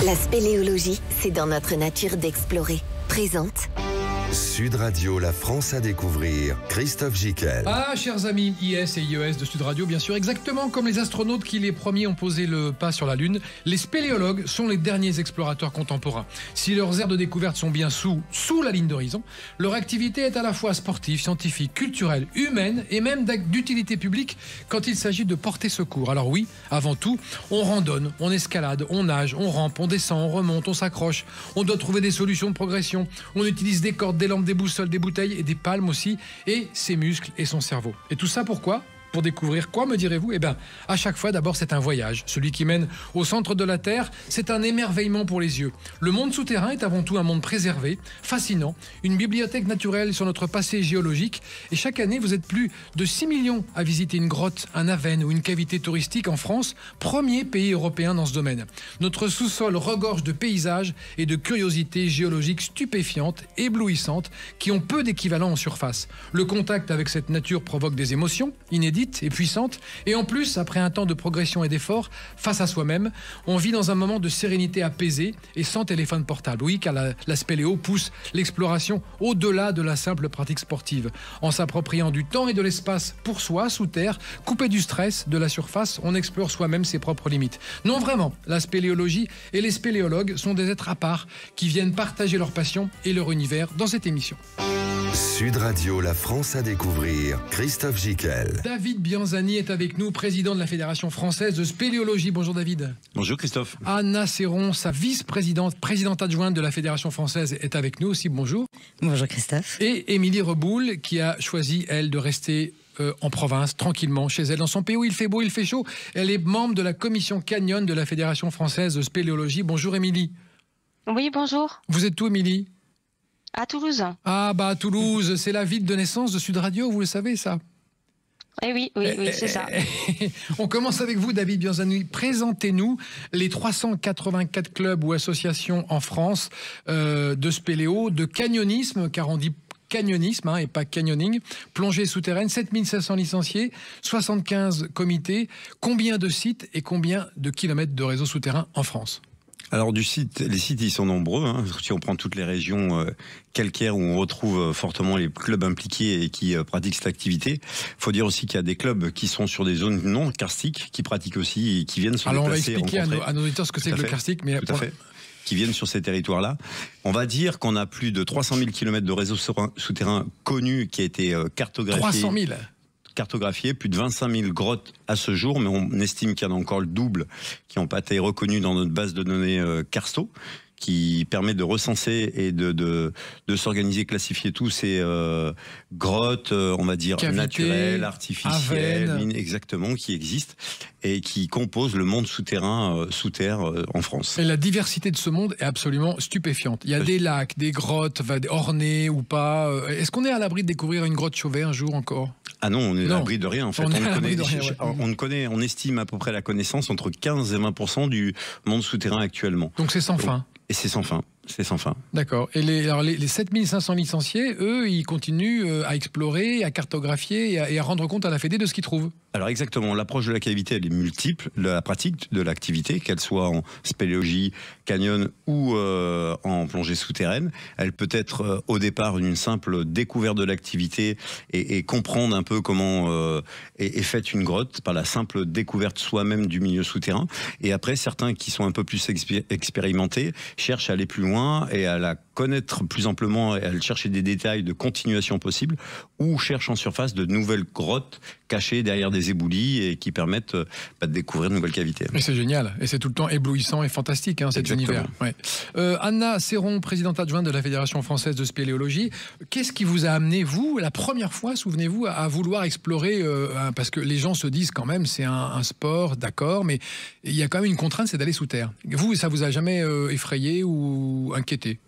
La spéléologie, c'est dans notre nature d'explorer. Présente. Sud Radio, la France à découvrir. Christophe Gicquel. Ah, chers amis, IS et IES de Sud Radio, bien sûr, exactement comme les astronautes qui les premiers ont posé le pas sur la Lune, les spéléologues sont les derniers explorateurs contemporains. Si leurs aires de découverte sont bien sous la ligne d'horizon, leur activité est à la fois sportive, scientifique, culturelle, humaine et même d'utilité publique quand il s'agit de porter secours. Alors oui, avant tout, on randonne, on escalade, on nage, on rampe, on descend, on remonte, on s'accroche, on doit trouver des solutions de progression, on utilise des cordes, des lampes, des boussoles, des bouteilles et des palmes aussi, et ses muscles et son cerveau. Et tout ça pourquoi ? Pour découvrir quoi, me direz-vous ? Eh bien, à chaque fois, d'abord, c'est un voyage. Celui qui mène au centre de la Terre, c'est un émerveillement pour les yeux. Le monde souterrain est avant tout un monde préservé, fascinant, une bibliothèque naturelle sur notre passé géologique. Et chaque année, vous êtes plus de 6 millions à visiter une grotte, un avenne ou une cavité touristique en France, premier pays européen dans ce domaine. Notre sous-sol regorge de paysages et de curiosités géologiques stupéfiantes, éblouissantes, qui ont peu d'équivalent en surface. Le contact avec cette nature provoque des émotions inédites et puissante, et en plus, après un temps de progression et d'effort, face à soi-même, on vit dans un moment de sérénité apaisée et sans téléphone portable. Oui, car la spéléo pousse l'exploration au-delà de la simple pratique sportive. En s'appropriant du temps et de l'espace pour soi, sous terre, coupé du stress, de la surface, on explore soi-même ses propres limites. Non, vraiment, la spéléologie et les spéléologues sont des êtres à part qui viennent partager leur passion et leur univers dans cette émission. Sud Radio, la France à découvrir. Christophe Gicquel. David Bianzani est avec nous, président de la Fédération française de spéléologie. Bonjour David. Bonjour Christophe. Anna Serron, sa vice-présidente adjointe de la Fédération française, est avec nous aussi. Bonjour. Bonjour Christophe. Et Émilie Reboul, qui a choisi, elle, de rester en province, tranquillement, chez elle, dans son pays où il fait beau, il fait chaud. Elle est membre de la commission Canyon de la Fédération française de spéléologie. Bonjour Émilie. Oui, bonjour. Vous êtes où Émilie ? À Toulouse. Ah bah Toulouse, c'est la ville de naissance de Sud Radio, vous le savez ça. Eh oui, c'est ça. On commence avec vous, David Bianzani. Présentez-nous les 384 clubs ou associations en France de spéléo, de canyonisme, car on dit canyonisme et pas canyoning, plongée souterraine, 7500 licenciés, 75 comités, combien de sites et combien de kilomètres de réseau souterrain en France ? Alors les sites ils sont nombreux, hein. Si on prend toutes les régions calcaires où on retrouve fortement les clubs impliqués et qui pratiquent cette activité. Il faut dire aussi qu'il y a des clubs qui sont sur des zones non karstiques, qui pratiquent aussi et qui viennent se déplacer. Alors on va expliquer à nos auditeurs ce que c'est que le karstique. Mais tout à fait. Qui viennent sur ces territoires-là. On va dire qu'on a plus de 300 000 km de réseau souterrain connu qui a été cartographié. 300 000 cartographié, plus de 25 000 grottes à ce jour, mais on estime qu'il y en a encore le double qui n'ont pas été reconnus dans notre base de données Carsto, qui permet de recenser et de s'organiser, classifier tous ces grottes, on va dire cavités, naturelles, artificielles, mines, exactement, qui existent et qui composent le monde souterrain sous terre en France. Et la diversité de ce monde est absolument stupéfiante. Il y a des lacs, des grottes, ornées ou pas. Est-ce qu'on est à l'abri de découvrir une grotte Chauvet un jour encore ? Ah non, on est à l'abri de rien en fait. On estime à peu près la connaissance entre 15 et 20% du monde souterrain actuellement. Donc c'est sans fin. Et c'est sans fin. C'est sans fin. D'accord. Et les 7500 licenciés, eux, ils continuent à explorer, à cartographier et à rendre compte à la Fédé de ce qu'ils trouvent. Alors exactement, l'approche de la cavité, elle est multiple. La pratique de l'activité, qu'elle soit en spéléologie, canyon ou en plongée souterraine, elle peut être au départ une simple découverte de l'activité et comprendre un peu comment est faite une grotte par la simple découverte soi-même du milieu souterrain. Et après, certains qui sont un peu plus expérimentés cherchent à aller plus loin et à la connaître plus amplement et à chercher des détails de continuation possible ou cherchent en surface de nouvelles grottes cachées derrière des éboulis et qui permettent de découvrir de nouvelles cavités. Et c'est génial, et c'est tout le temps éblouissant et fantastique cet univers. Ouais. Anna Serron, présidente adjointe de la Fédération française de spéléologie, qu'est-ce qui vous a amené, vous, la première fois, souvenez-vous, à vouloir explorer, parce que les gens se disent quand même c'est un sport, d'accord, mais il y a quand même une contrainte, c'est d'aller sous terre. Vous, ça vous a jamais effrayé ou inquiété ?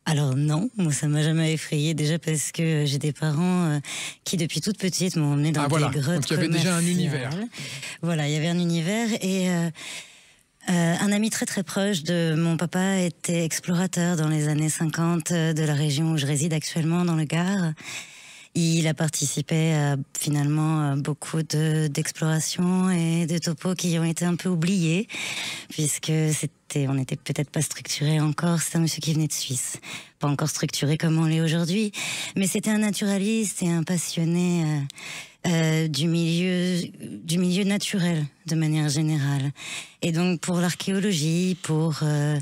Alors non, moi ça m'a jamais effrayé, déjà parce que j'ai des parents qui depuis toute petite m'ont emmené dans des grottes commerciales. Donc il y avait déjà un univers. Voilà, il y avait un univers et un ami très très proche de mon papa était explorateur dans les années 50 de la région où je réside actuellement, dans le Gard. Il a participé à finalement beaucoup d'explorations et de topos qui ont été un peu oubliés, puisque on n'était peut-être pas structuré encore. C'est un monsieur qui venait de Suisse, pas encore structuré comme on l'est aujourd'hui, mais c'était un naturaliste et un passionné du milieu naturel de manière générale. Et donc pour l'archéologie,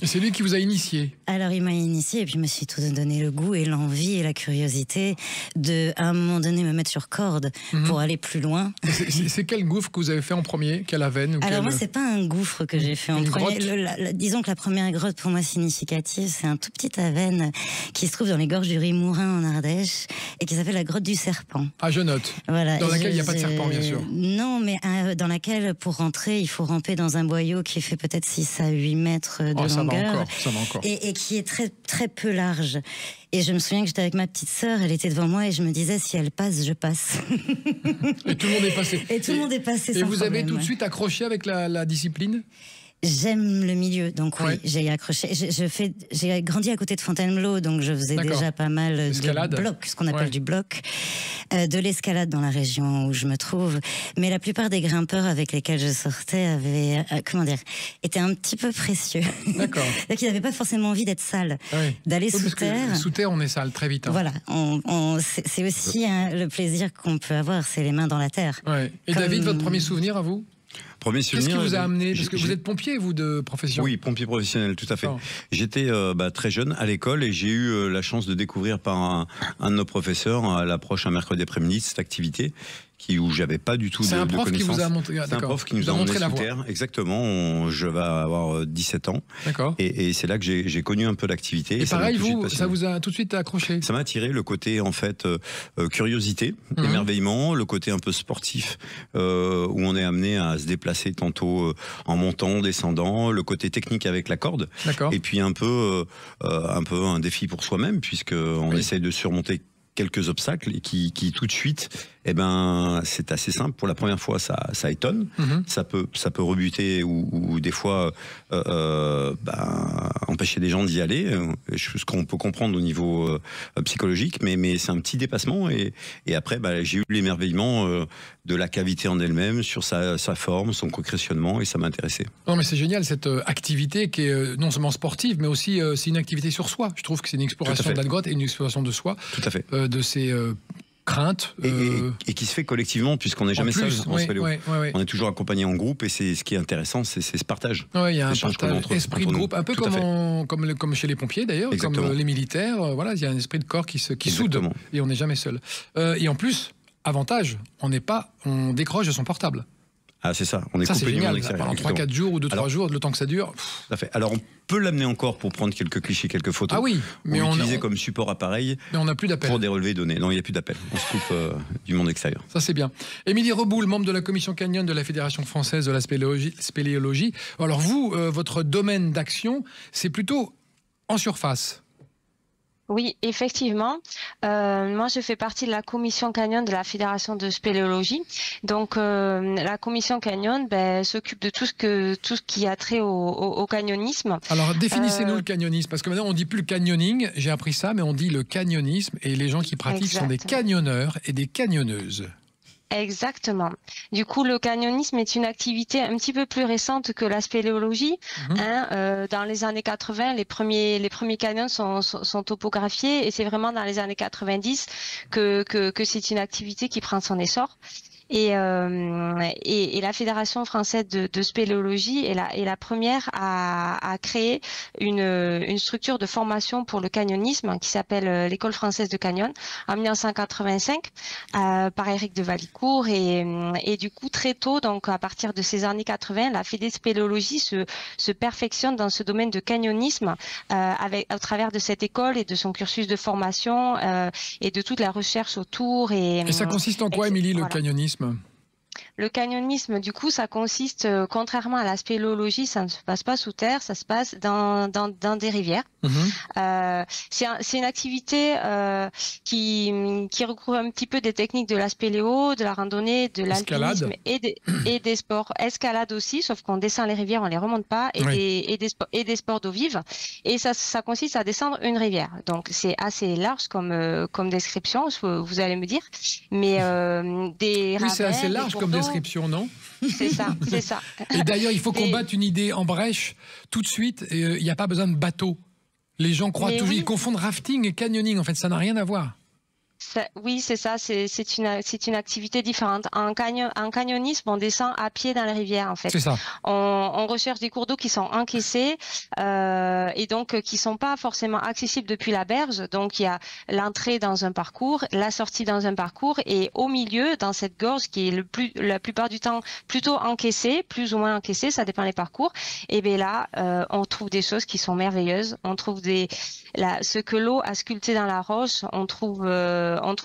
Et c'est lui qui vous a initié. Alors il m'a initié et puis je me suis tout donné le goût et l'envie et la curiosité de, à un moment donné, me mettre sur corde pour aller plus loin. C'est quel gouffre que vous avez fait en premier? Quelle avenne? Alors moi, c'est pas un gouffre que j'ai fait en premier. Disons que la première grotte pour moi significative, c'est un tout petit avenne qui se trouve dans les gorges du Rimourin en Ardèche et qui s'appelle la grotte du Serpent. Ah, je note. Voilà. Dans laquelle il n'y a pas de serpent, bien sûr. Non, mais dans laquelle, pour rentrer, il faut ramper dans un boyau qui fait peut-être 6 à 8 mètres de longueur. Ça va encore. Et qui est très, très peu large. Et je me souviens que j'étais avec ma petite sœur, elle était devant moi et je me disais, si elle passe, je passe. Et tout le monde est passé. Et tout le monde est passé sans Et vous problème, avez tout de suite accroché avec la discipline? J'aime le milieu, donc oui, Ouais. j'ai accroché. J'ai grandi à côté de Fontainebleau, donc je faisais déjà pas mal de bloc, ce qu'on appelle du bloc, de l'escalade dans la région où je me trouve. Mais la plupart des grimpeurs avec lesquels je sortais avaient, étaient un petit peu précieux. D'accord. Donc ils n'avaient pas forcément envie d'être sales, d'aller sous terre. Sous terre, on est sale très vite. Hein. Voilà, c'est aussi le plaisir qu'on peut avoir, c'est les mains dans la terre. Ouais. Et David, votre premier souvenir à vous? Premier souvenir. Qu'est-ce qui vous a amené? Parce que vous êtes pompier, vous, de profession? Oui, pompier professionnel, tout à fait. Oh. J'étais très jeune à l'école et j'ai eu la chance de découvrir par un de nos professeurs à l'approche un mercredi après-midi cette activité où j'avais pas du tout de connaissances. C'est un prof qui vous a montré. C'est un prof qui nous a montré la voie. Exactement. Je vais avoir 17 ans. D'accord. Et c'est là que j'ai connu un peu l'activité. Et pareil, ça vous a tout de suite accroché? Ça m'a attiré le côté en fait curiosité, émerveillement, le côté un peu sportif où on est amené à se déplacer tantôt en montant, descendant, le côté technique avec la corde. D'accord. Et puis un peu un défi pour soi-même puisque on essaye de surmonter quelques obstacles et qui tout de suite, c'est assez simple. Pour la première fois, ça étonne. Ça peut rebuter ou des fois empêcher des gens d'y aller. Ce qu'on peut comprendre au niveau psychologique, mais c'est un petit dépassement. Et après, j'ai eu l'émerveillement de la cavité en elle-même, sur sa forme, son concrétionnement, et ça m'a intéressé. Non, mais c'est génial cette activité qui est non seulement sportive, mais aussi c'est une activité sur soi. Je trouve que c'est une exploration de la grotte et une exploration de soi. Tout à fait. De ses craintes. Et qui se fait collectivement, puisqu'on n'est jamais seul en vélo. On est toujours accompagné en groupe, et c'est ce qui est intéressant, c'est ce partage. Oui, il y a un partage, esprit de groupe, un peu comme chez les pompiers d'ailleurs, comme les militaires. Voilà, il y a un esprit de corps qui soude, et on n'est jamais seul. Et en plus, avantage, on décroche de son portable. Ah, c'est ça, on est coupé du monde extérieur. Pendant 3-4 jours ou 2-3 jours, le temps que ça dure. Tout à fait. Alors, on peut l'amener encore pour prendre quelques clichés, quelques photos. Ah oui, mais on l'utiliser comme support appareil. Mais on n'a plus d'appel. Pour des relevés données. Non, il n'y a plus d'appel. On se coupe du monde extérieur. Ça, c'est bien. Émilie Reboul, membre de la commission Canyon de la Fédération française de la spéléologie. Alors, vous, votre domaine d'action, c'est plutôt en surface. Oui, effectivement. Moi, je fais partie de la commission Canyon de la Fédération de spéléologie. Donc, la commission Canyon s'occupe de tout ce qui a trait au canyonisme. Alors, définissez-nous le canyonisme, parce que maintenant, on dit plus le canyoning, j'ai appris ça, mais on dit le canyonisme, et les gens qui pratiquent sont des canyonneurs et des canyonneuses. Exactement. Du coup, le canyonisme est une activité un petit peu plus récente que la spéléologie. Dans les années 80, les premiers canyons sont topographiés, et c'est vraiment dans les années 90 que c'est une activité qui prend son essor. Et la Fédération française de spéléologie est la première à créer une structure de formation pour le canyonisme qui s'appelle l'École française de canyon en 1985 par Éric de Valicourt, et du coup très tôt, donc à partir de ces années 80, la Fédé spéléologie se perfectionne dans ce domaine de canyonisme au travers de cette école et de son cursus de formation et de toute la recherche autour. Et ça consiste en quoi, Émilie, le canyonisme ? Le canyonisme, du coup, ça consiste, contrairement à la spéléologie, ça ne se passe pas sous terre, ça se passe dans des rivières. C'est une activité qui regroupe un petit peu des techniques de la spéléo, de la randonnée, de l'alpinisme et des sports. Escalade aussi, sauf qu'on descend les rivières, on les remonte pas, et des sports d'eau vive. Et ça consiste à descendre une rivière. Donc c'est assez large comme description, vous allez me dire. Mais des oui, c'est assez large comme description, non? C'est ça, c'est ça. Et d'ailleurs, il faut combattre une idée en brèche tout de suite. Il n'y a pas besoin de bateau. Les gens croient toujours, ils confondent rafting et canyoning. En fait, ça n'a rien à voir. Oui, c'est ça. C'est une activité différente. En canyonisme, on descend à pied dans les rivières, en fait. C'est ça. On recherche des cours d'eau qui sont encaissés et donc qui sont pas forcément accessibles depuis la berge. Donc il y a l'entrée dans un parcours, la sortie dans un parcours, et au milieu, dans cette gorge qui est la plupart du temps plutôt encaissée, plus ou moins encaissée, ça dépend des parcours. Et bien là, on trouve des choses qui sont merveilleuses. On trouve ce que l'eau a sculpté dans la roche. On trouve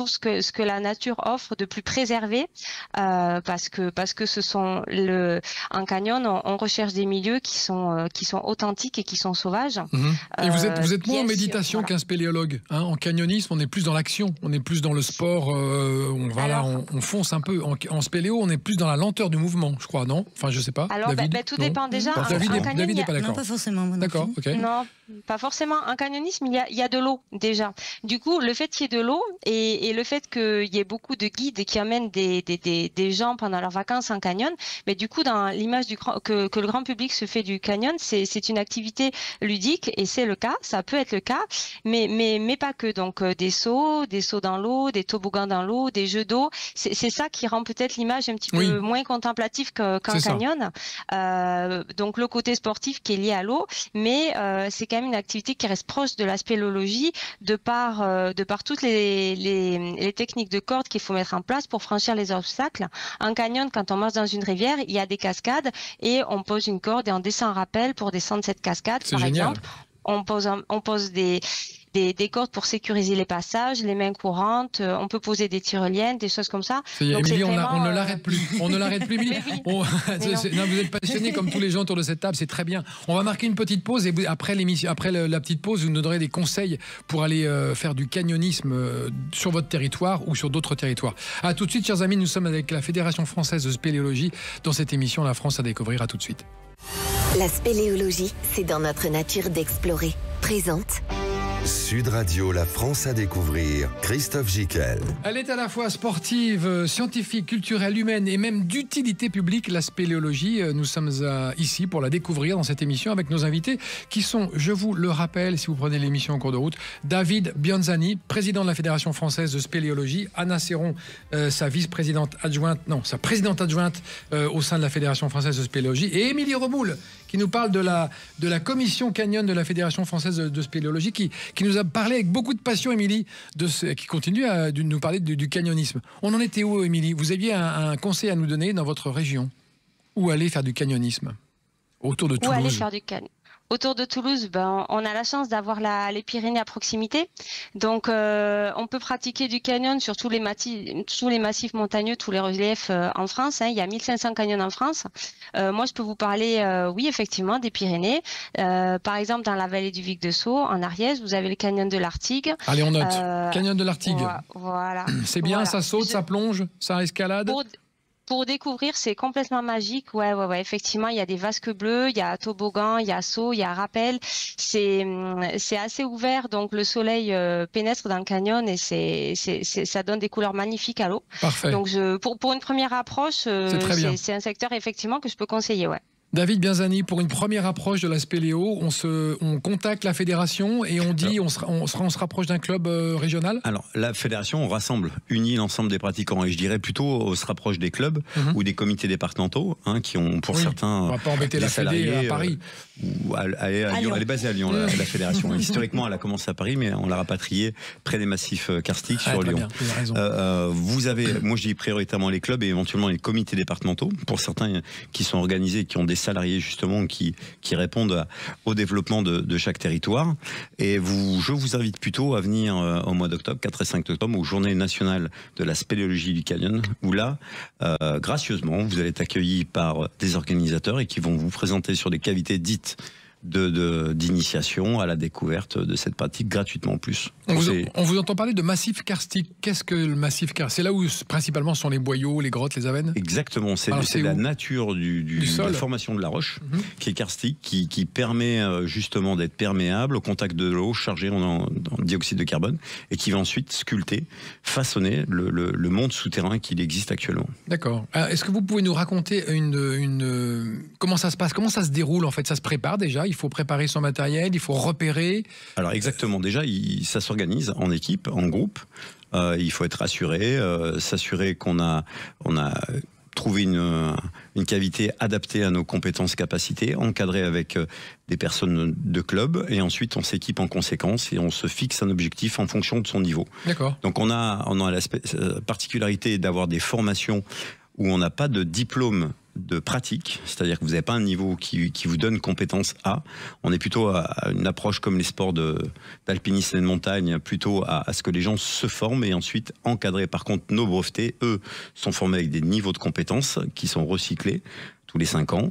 ce que la nature offre de plus préservé, parce que ce sont en canyon, on recherche des milieux qui sont authentiques et qui sont sauvages. Et vous êtes moins en méditation voilà. qu'un spéléologue. Hein, en canyonisme, on est plus dans l'action, on est plus dans le sport. On fonce un peu. En spéléo, on est plus dans la lenteur du mouvement, je crois, non? Enfin, je sais pas. Alors, David, tout dépend déjà. David n'est pas d'accord. Non, pas forcément. D'accord, ok. Non, pas forcément. En canyonisme, il y a de l'eau déjà. Du coup, le fait qu'il y ait de l'eau et le fait qu'il y ait beaucoup de guides qui amènent des gens pendant leurs vacances en canyon, mais du coup, dans l'image que le grand public se fait du canyon, c'est une activité ludique, et c'est le cas, ça peut être le cas, mais pas que. Donc des sauts dans l'eau, des toboggans dans l'eau, des jeux d'eau, c'est ça qui rend peut-être l'image un petit peu moins contemplative qu'un canyon. Donc le côté sportif qui est lié à l'eau, mais c'est quand même une activité qui reste proche de la spéléologie de par toutes les techniques de corde qu'il faut mettre en place pour franchir les obstacles. En canyon, quand on marche dans une rivière, il y a des cascades et on pose une corde et on descend en rappel pour descendre cette cascade, par exemple. On pose des cordes pour sécuriser les passages, les mains courantes, on peut poser des tyroliennes, des choses comme ça. Donc, Émilie, on ne l'arrête plus. On ne l'arrête plus, Émilie. Non, vous êtes passionnés comme tous les gens autour de cette table, c'est très bien. On va marquer une petite pause et après la petite pause, vous nous donnerez des conseils pour aller faire du canyonisme sur votre territoire ou sur d'autres territoires. À tout de suite, chers amis, nous sommes avec la Fédération française de spéléologie dans cette émission La France à découvrir. À tout de suite. La spéléologie, c'est dans notre nature d'explorer. Présente Sud Radio, La France à découvrir. Christophe Gickel. Elle est à la fois sportive, scientifique, culturelle, humaine et même d'utilité publique, la spéléologie. Nous sommes ici pour la découvrir dans cette émission avec nos invités qui sont, je vous le rappelle, si vous prenez l'émission en cours de route, David Bianzani, président de la Fédération française de spéléologie, Anna Serron, sa vice-présidente adjointe, non, sa présidente adjointe au sein de la Fédération française de spéléologie, et Émilie Remoule, qui nous parle de la commission canyon de la Fédération française de spéléologie, qui nous a parlé avec beaucoup de passion, Émilie, qui continue à nous parler du canyonisme. On en était où, Émilie? Vous aviez un conseil à nous donner dans votre région? Où aller faire du canyonisme? Autour de Toulouse. Où aller faire du canyon? Autour de Toulouse, on a la chance d'avoir les Pyrénées à proximité. Donc, on peut pratiquer du canyon sur tous les massifs montagneux, tous les reliefs en France. Il y a 1500 canyons en France. Moi, je peux vous parler, oui, effectivement, des Pyrénées. Par exemple, dans la vallée du Vic de Sceaux, en Ariège, vous avez le canyon de l'Artigue. Allez, on note. Canyon de l'Artigue. Voilà. C'est bien, voilà. Ça saute, ça plonge, ça escalade. Pour découvrir, c'est complètement magique. Ouais. Effectivement, il y a des vasques bleues, il y a toboggan, il y a saut, il y a rappel. C'est assez ouvert, donc le soleil pénètre dans le canyon et ça donne des couleurs magnifiques à l'eau. Parfait. Donc pour une première approche, c'est un secteur effectivement que je peux conseiller. Ouais. David Bianzani, pour une première approche de la spéléo, on contacte la fédération et on dit on se rapproche d'un club régional. Alors la fédération, on unit l'ensemble des pratiquants, et je dirais plutôt on se rapproche des clubs ou des comités départementaux qui ont pour certains on va pas embêter la fédé à Paris. Elle est basée à Lyon, la fédération. Historiquement, elle a commencé à Paris, mais on l'a rapatriée près des massifs karstiques sur Lyon. Vous avez, moi je dis prioritairement les clubs et éventuellement les comités départementaux, pour certains qui sont organisés, qui ont des salariés justement qui répondent au développement de chaque territoire. Et je vous invite plutôt à venir au mois d'octobre, 4 et 5 octobre, aux Journées nationales de la spéléologie du canyon, où là, gracieusement, vous allez être accueillis par des organisateurs et qui vont vous présenter sur des cavités dites d'initiation à la découverte de cette pratique gratuitement en plus. On vous entend parler de massif karstique. Qu'est-ce que le massif karstique? C'est là où principalement sont les boyaux, les grottes, les avennes? Exactement, c'est la nature du sol, la formation de la roche qui est karstique, qui permet justement d'être perméable au contact de l'eau chargée en dioxyde de carbone et qui va ensuite sculpter, façonner le monde souterrain qu'il existe actuellement. D'accord. Est-ce que vous pouvez nous raconter comment ça se passe? Comment ça se déroule en fait? Ça se prépare déjà? Il faut préparer son matériel, il faut repérer. Alors exactement, déjà ça s'organise en équipe, en groupe. Il faut être rassuré, s'assurer qu'on a trouvé une cavité adaptée à nos compétences, capacités, encadrée avec des personnes de club, et ensuite on s'équipe en conséquence et on se fixe un objectif en fonction de son niveau. D'accord. Donc on a la particularité d'avoir des formations où on n'a pas de diplôme de pratique, c'est-à-dire que vous n'avez pas un niveau qui vous donne compétence A. On est plutôt à une approche comme les sports d'alpinisme et de montagne, plutôt à ce que les gens se forment et ensuite encadrés. Par contre, nos brevetés, eux, sont formés avec des niveaux de compétences qui sont recyclés tous les 5 ans.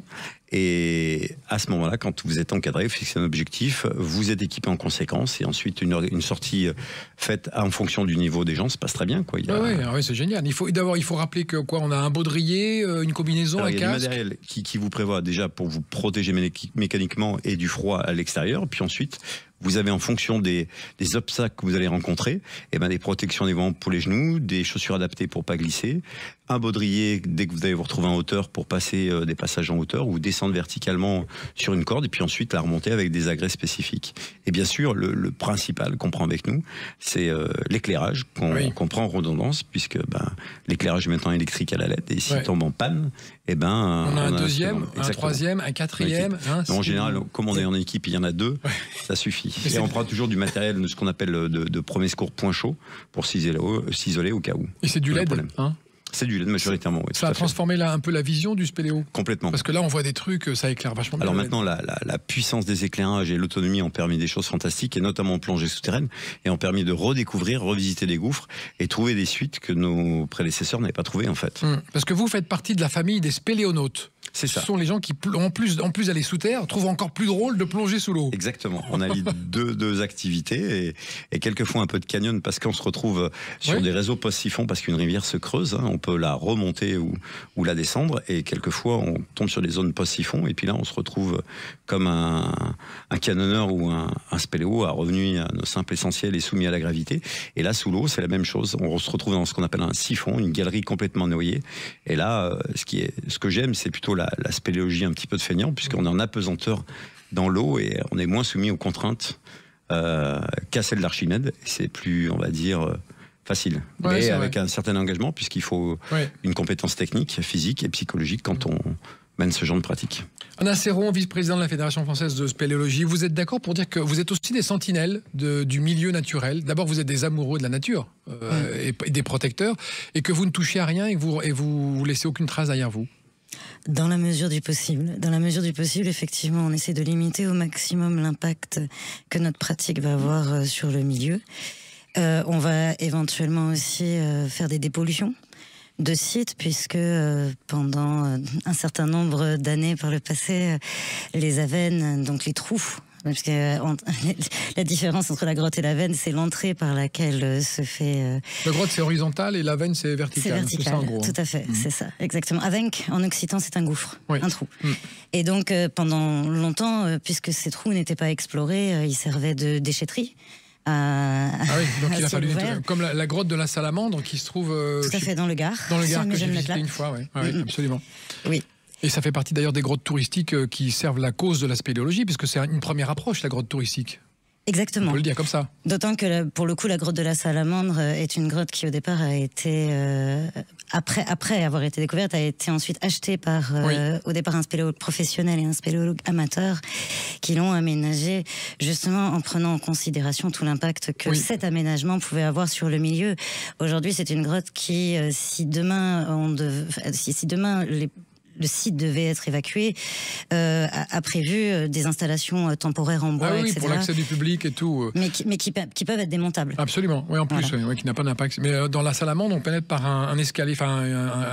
Et à ce moment-là, quand vous êtes encadré, vous fixez un objectif, vous êtes équipé en conséquence, et ensuite une sortie faite en fonction du niveau des gens se passe très bien, quoi. Oui, c'est génial. Il faut rappeler que on a un baudrier, une combinaison, un casque. Il y a du matériel qui vous prévoit déjà pour vous protéger mécaniquement et du froid à l'extérieur, puis ensuite vous avez en fonction des obstacles que vous allez rencontrer, des protections des vents pour les genoux, des chaussures adaptées pour pas glisser, un baudrier dès que vous allez vous retrouver en hauteur pour passer des passages en hauteur ou descendre verticalement sur une corde et puis ensuite la remonter avec des agrès spécifiques. Et bien sûr, le principal qu'on prend avec nous, c'est l'éclairage qu'on prend en redondance, puisque l'éclairage est maintenant électrique à la LED et s'il tombe en panne, on a un deuxième, un troisième, un quatrième. En général, comme on est en équipe, il y en a 2, ça suffit. Et on prend toujours du matériel, ce qu'on appelle de premier secours point chaud, pour s'isoler au cas où. Et c'est du LED, C'est du LED majoritairement, oui. Ça a transformé un peu la vision du spéléo. Complètement. Parce que là, on voit des trucs, ça éclaire vachement bien. Alors maintenant, la puissance des éclairages et l'autonomie ont permis des choses fantastiques, et notamment en plongée souterraine, et ont permis de redécouvrir, revisiter des gouffres et trouver des suites que nos prédécesseurs n'avaient pas trouvées en fait. Parce que vous faites partie de la famille des spéléonautes. C'est ça. Ce sont les gens qui, en plus d'aller sous terre, trouvent encore plus drôle de plonger sous l'eau. Exactement. On allie deux activités et quelquefois un peu de canyon parce qu'on se retrouve sur des réseaux post-siphon parce qu'une rivière se creuse. On peut la remonter ou la descendre et quelquefois on tombe sur des zones post-siphon et puis là on se retrouve comme un cannonneur ou un spéléo revenu à nos simples essentiels et soumis à la gravité. Et là sous l'eau c'est la même chose. On se retrouve dans ce qu'on appelle un siphon, une galerie complètement noyée. Et là ce que j'aime c'est plutôt la spéléologie un petit peu de feignant, puisqu'on est en apesanteur dans l'eau et on est moins soumis aux contraintes qu'à celle d'Archimède. C'est plus, on va dire, facile. Mais avec un certain engagement, puisqu'il faut une compétence technique, physique et psychologique quand on mène ce genre de pratique. Anna Serron, vice-président de la Fédération française de spéléologie, vous êtes d'accord pour dire que vous êtes aussi des sentinelles du milieu naturel? D'abord, vous êtes des amoureux de la nature et des protecteurs, et que vous ne touchez à rien et que vous laissez aucune trace derrière vous? Dans la mesure du possible. Dans la mesure du possible, effectivement, on essaie de limiter au maximum l'impact que notre pratique va avoir sur le milieu. On va éventuellement aussi faire des dépollutions de sites, puisque pendant un certain nombre d'années par le passé, les avennes, donc les trous, parce que la différence entre la grotte et la veine, c'est l'entrée par laquelle se fait... La grotte, c'est horizontal et la veine, c'est vertical. C'est vertical, ça, en gros. Tout à fait, c'est ça, exactement. Avec, en occitan, c'est un gouffre, un trou. Et donc, pendant longtemps, puisque ces trous n'étaient pas explorés, ils servaient de déchetterie. Donc il a fallu comme la grotte de la Salamandre qui se trouve tout à fait dans le Gard. Dans le Gard que j'ai visité une fois, absolument. Oui. Et ça fait partie d'ailleurs des grottes touristiques qui servent la cause de la spéléologie, puisque c'est une première approche, la grotte touristique. Exactement. On peut le dire comme ça. D'autant que pour le coup, la grotte de la Salamandre est une grotte qui au départ a été après avoir été découverte, a été ensuite achetée par, au départ, un spéléologue professionnel et un spéléologue amateur qui l'ont aménagé justement en prenant en considération tout l'impact que cet aménagement pouvait avoir sur le milieu. Aujourd'hui, c'est une grotte qui, si demain le site devait être évacué, a prévu des installations temporaires en bois, etc. pour l'accès du public et tout. Mais qui peuvent être démontables. Absolument, oui, en plus, qui n'a pas d'impact. Mais dans la salamandre, on pénètre par un escalier, enfin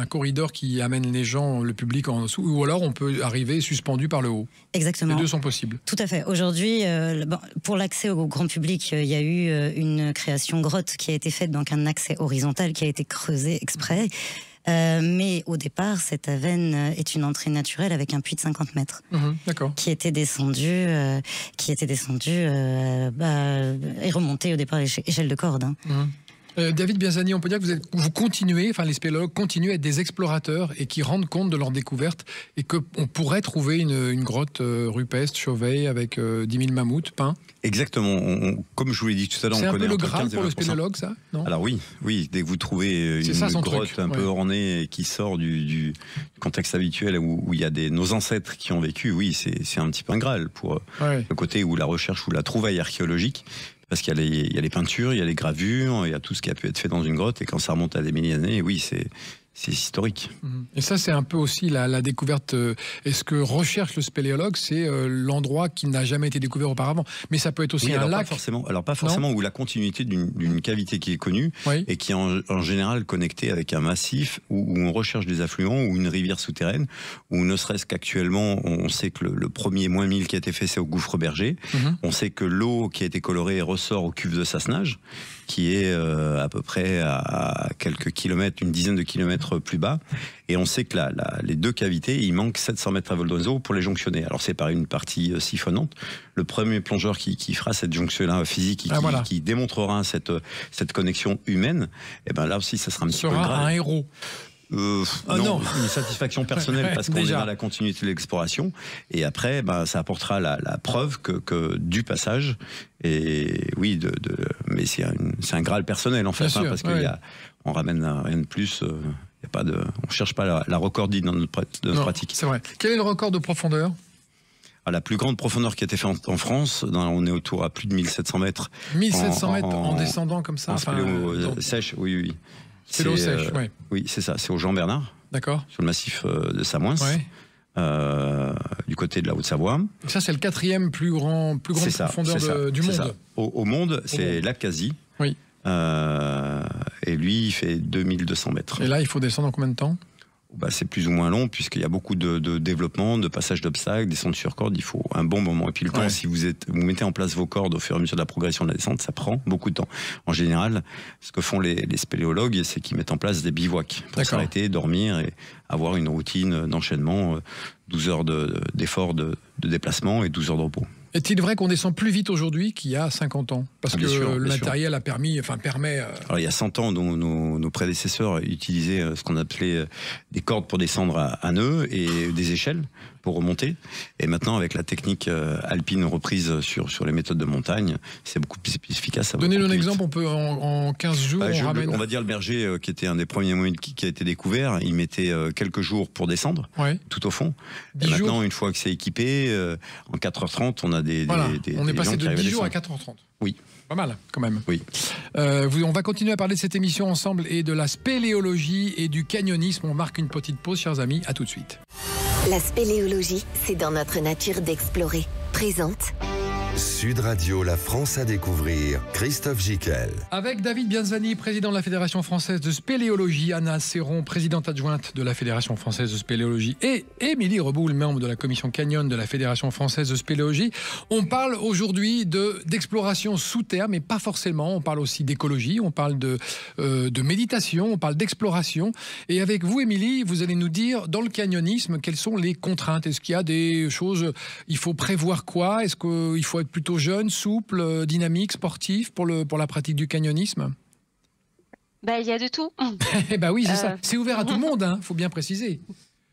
un corridor qui amène les gens, le public en dessous, ou alors on peut arriver suspendu par le haut. Exactement. Les deux sont possibles. Tout à fait. Aujourd'hui, pour l'accès au grand public, il y a eu une création grotte qui a été faite, donc un accès horizontal qui a été creusé exprès. Mais au départ, cette avenne est une entrée naturelle avec un puits de 50 mètres qui était descendu et remonté au départ à l'échelle de corde. David Bianzani, on peut dire que vous continuez, enfin les spéléologues continuent à être des explorateurs et qui rendent compte de leur découverte et qu'on pourrait trouver une grotte rupestre, Chauveille, avec 10 000 mammouths peints. Exactement. Comme je vous l'ai dit tout à l'heure, c'est on un connaît peu le entre Graal 15 et pour le 20%. spéléologue, ça, non? Alors oui, dès que vous trouvez une grotte un peu ornée et qui sort du contexte habituel où il y a nos ancêtres qui ont vécu, oui, c'est un petit peu un Graal pour le côté où la recherche ou la trouvaille archéologique. Parce qu'il y a les peintures, il y a les gravures, il y a tout ce qui a pu être fait dans une grotte. Et quand ça remonte à des milliers d'années, oui, c'est historique. Et ça, c'est un peu aussi la découverte. Et ce que recherche le spéléologue, c'est l'endroit qui n'a jamais été découvert auparavant. Mais ça peut être aussi un lac. Pas forcément, ou la continuité d'une cavité qui est connue et qui est en général connectée avec un massif où on recherche des affluents ou une rivière souterraine, où ne serait-ce qu'actuellement, on sait que le premier moins 1000 qui a été fait, c'est au Gouffre Berger. On sait que l'eau qui a été colorée ressort aux cuves de Sassenage, qui est à peu près à quelques kilomètres, une dizaine de kilomètres plus bas, et on sait que les deux cavités, il manque 700 mètres à vol d'oiseau pour les jonctionner. Alors c'est par une partie siphonnante. Le premier plongeur qui fera cette jonction-là physique et qui démontrera cette connexion humaine, et ben là aussi ça sera un petit peu grave. Un héros. Non, une satisfaction personnelle parce qu'on est dans la continuité de l'exploration, et après ça apportera la preuve que du passage, et oui, mais c'est un Graal personnel en fait, parce qu'on ramène rien de plus. On ne cherche pas la recordine dans notre pratique. C'est vrai. Quel est le record de profondeur? La plus grande profondeur qui a été faite en France, on est autour à plus de 1700 mètres. 1700 mètres en descendant comme ça, sèche, oui. C'est l'eau sèche, oui. Oui, c'est ça, c'est au Jean Bernard. D'accord. Sur le massif de Samoins, du côté de la Haute-Savoie. Ça, c'est le 4e plus grande profondeur du monde. Au monde, c'est l'Accasie. Oui. Et lui, il fait 2200 mètres. Et là, il faut descendre en combien de temps? C'est plus ou moins long, puisqu'il y a beaucoup de développement, de passage d'obstacles, descente sur corde, il faut un bon moment. Et puis le temps, si vous mettez en place vos cordes au fur et à mesure de la progression de la descente, ça prend beaucoup de temps. En général, ce que font les spéléologues, c'est qu'ils mettent en place des bivouacs pour s'arrêter, dormir et avoir une routine d'enchaînement, 12 heures d'effort de déplacement et 12 heures de repos. Est-il vrai qu'on descend plus vite aujourd'hui qu'il y a 50 ans? Parce que le matériel permet... Alors, il y a 100 ans, nos prédécesseurs utilisaient ce qu'on appelait des cordes pour descendre à nœuds et des échelles pour remonter. Et maintenant, avec la technique alpine reprise sur les méthodes de montagne, c'est beaucoup plus efficace. Donnez-nous un exemple, on peut en 15 jours, on va dire le Berger, qui était un des premiers moyens qui a été découvert, il mettait quelques jours pour descendre, tout au fond. Et maintenant, une fois que c'est équipé, en 4h30, on a on est passé de 10 jours à 4h30. Oui. Pas mal, quand même. Oui. On va continuer à parler de cette émission ensemble et de la spéléologie et du canyonisme. On marque une petite pause, chers amis. À tout de suite. La spéléologie, c'est dans notre nature d'explorer. Présente Sud Radio, la France à découvrir, Christophe Gickel. Avec David Bianzani, président de la Fédération française de spéléologie, Anna Serron, présidente adjointe de la Fédération française de spéléologie, et Émilie Reboul, membre de la commission Canyon de la Fédération française de spéléologie. On parle aujourd'hui d'exploration sous terre, mais pas forcément. On parle aussi d'écologie, on parle de méditation, on parle d'exploration. Et avec vous, Émilie, vous allez nous dire, dans le canyonisme, quelles sont les contraintes? Est-ce qu'il y a des choses, il faut prévoir quoi? Est-ce qu'il faut être plutôt jeune, souple, dynamique, sportif pour la pratique du canyonisme? Il y a de tout. Oui, c'est ça. C'est ouvert à tout le monde, faut bien préciser.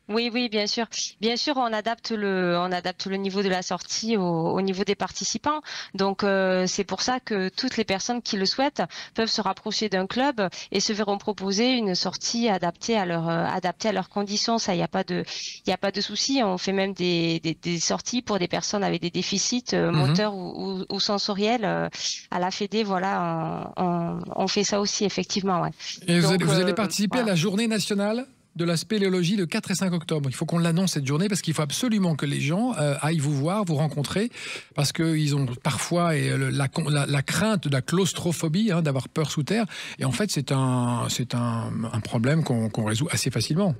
Oui, oui, bien sûr. Bien sûr, on adapte le niveau de la sortie au niveau des participants. Donc, c'est pour ça que toutes les personnes qui le souhaitent peuvent se rapprocher d'un club et se verront proposer une sortie adaptée à leurs conditions. Ça, il n'y a pas de souci. On fait même des sorties pour des personnes avec des déficits moteurs ou sensoriels. À la Fédé, voilà, on fait ça aussi, effectivement, ouais. Et Donc, vous allez participer voilà. à la journée nationale de la spéléologie le 4 et 5 octobre. Il faut qu'on l'annonce cette journée parce qu'il faut absolument que les gens aillent vous voir, vous rencontrer, parce qu'ils ont parfois la crainte de la claustrophobie, hein, d'avoir peur sous terre. Et en fait, c'est un problème qu'on résout assez facilement.